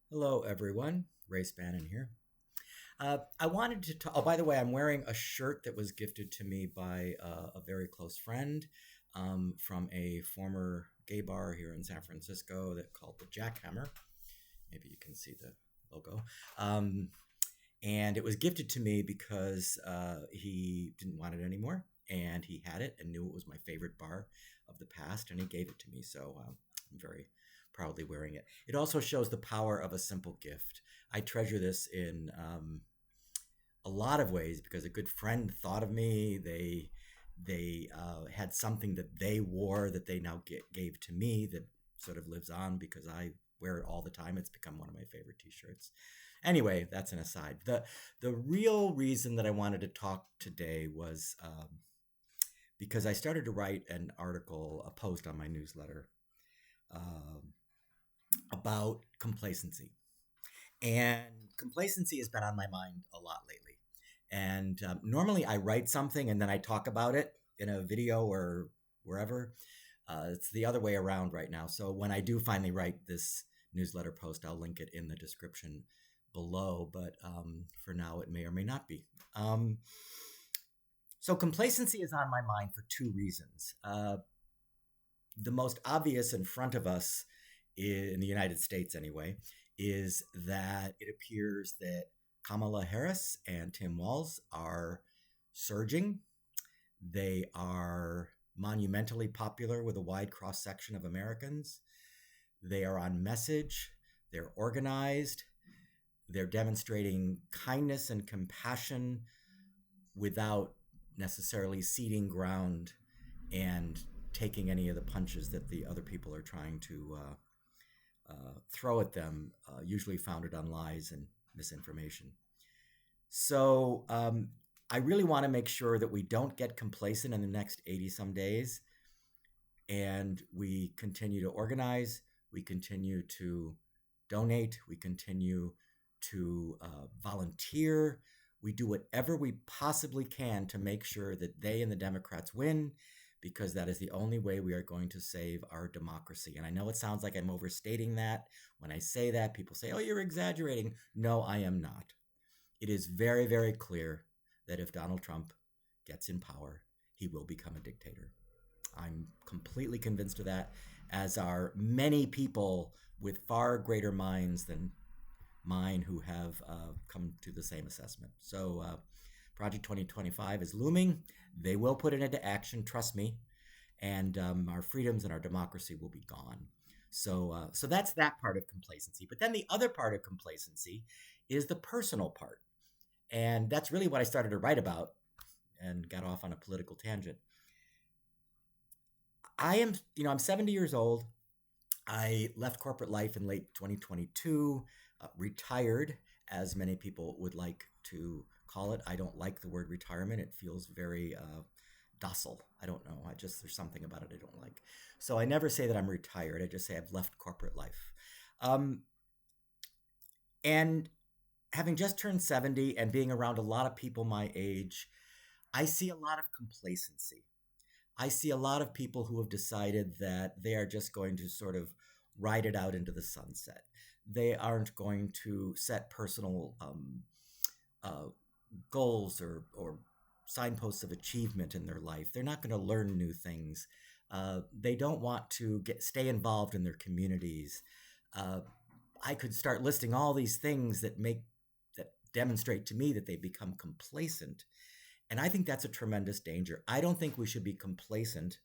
Hello, everyone. Ray Spannon here. I wanted to talk. Oh, by the way, I'm wearing a shirt that was gifted to me by a very close friend from a former gay bar here in San Francisco that called the Jackhammer. Maybe you can see the logo. Um, and it was gifted to me because he didn't want it anymore, and he had it and knew it was my favorite bar of the past, and he gave it to me. So I'm very proudly wearing it. It also shows the power of a simple gift. I treasure this in a lot of ways because a good friend thought of me. They had something that they wore that they now gave to me that sort of lives on because I wear it all the time. It's become one of my favorite T-shirts. Anyway, that's an aside. The real reason that I wanted to talk today was because I started to write an article, a post on my newsletter um about complacency. And complacency has been on my mind a lot lately. And normally I write something and then I talk about it in a video or wherever. It's the other way around right now. So when I do finally write this newsletter post, I'll link it in the description below. But for now, it may or may not be. So complacency is on my mind for two reasons. The most obvious in front of us, in the United States anyway, is that it appears that Kamala Harris and Tim Walz are surging. They are monumentally popular with a wide cross section of Americans. They are on message. They're organized. They're demonstrating kindness and compassion without necessarily ceding ground and taking any of the punches that the other people are trying to throw at them, usually founded on lies and misinformation. So I really want to make sure that we don't get complacent in the next 80 some days and we continue to organize, we continue to donate, we continue to volunteer. We do whatever we possibly can to make sure that they and the Democrats win, because that is the only way we are going to save our democracy. And I know it sounds like I'm overstating that. When I say that, people say, oh, you're exaggerating. No, I am not. It is very, very clear that if Donald Trump gets in power, he will become a dictator. I'm completely convinced of that, as are many people with far greater minds than mine who have come to the same assessment. So Project 2025 is looming. They will put it into action, trust me, and our freedoms and our democracy will be gone. So that's that part of complacency. But then the other part of complacency is the personal part. And that's really what I started to write about and got off on a political tangent. I'm 70 years old. I left corporate life in late 2022, retired, as many people would like to call it. I don't like the word retirement. It feels very docile. I don't know. There's something about it I don't like. So I never say that I'm retired. I just say I've left corporate life. And having just turned 70 and being around a lot of people my age, I see a lot of complacency. I see a lot of people who have decided that they are just going to sort of ride it out into the sunset. They aren't going to set personal uh, goals or signposts of achievement in their life. They're not going to learn new things. They don't want to stay involved in their communities. I could start listing all these things that demonstrate to me that they become complacent. And I think that's a tremendous danger. I don't think we should be complacent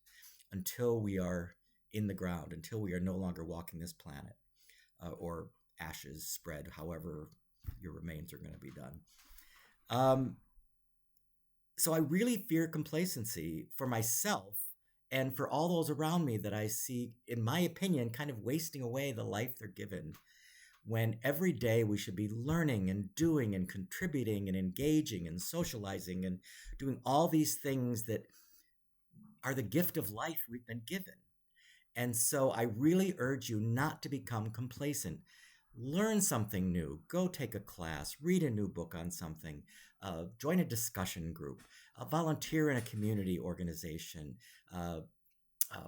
until we are in the ground, until we are no longer walking this planet, or ashes spread, however your remains are going to be done. So I really fear complacency for myself and for all those around me that I see, in my opinion, kind of wasting away the life they're given, when every day we should be learning and doing and contributing and engaging and socializing and doing all these things that are the gift of life we've been given. And so I really urge you not to become complacent. Learn something new. Go take a class. Read a new book on something. Join a discussion group. Volunteer in a community organization.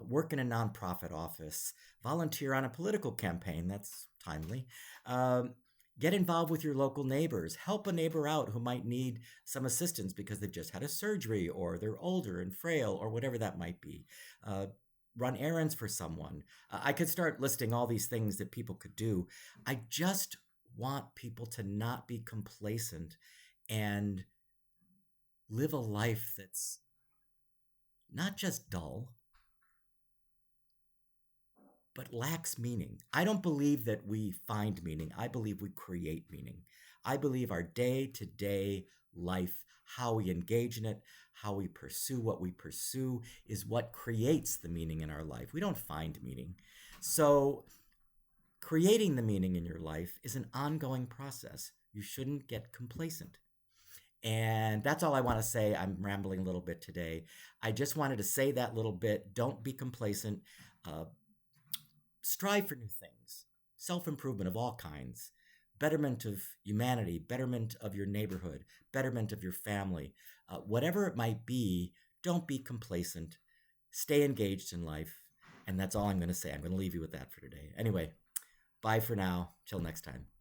work in a nonprofit office, volunteer on a political campaign. That's timely. Um, get involved with your local neighbors. Help a neighbor out who might need some assistance because they've just had a surgery or they're older and frail or whatever that might be. Uh, run errands for someone. I could start listing all these things that people could do. I just want people to not be complacent and live a life that's not just dull, but lacks meaning. I don't believe that we find meaning. I believe we create meaning. I believe our day to day life, how we engage in it, how we pursue what we pursue, is what creates the meaning in our life. We don't find meaning. So, creating the meaning in your life is an ongoing process. You shouldn't get complacent. And that's all I want to say. I'm rambling a little bit today. I just wanted to say that little bit. Don't be complacent. Uh, strive for new things, self improvement of all kinds, betterment of humanity, betterment of your neighborhood, betterment of your family, whatever it might be. Don't be complacent. Stay engaged in life. And that's all I'm going to say. I'm going to leave you with that for today. Anyway, bye for now. Till next time.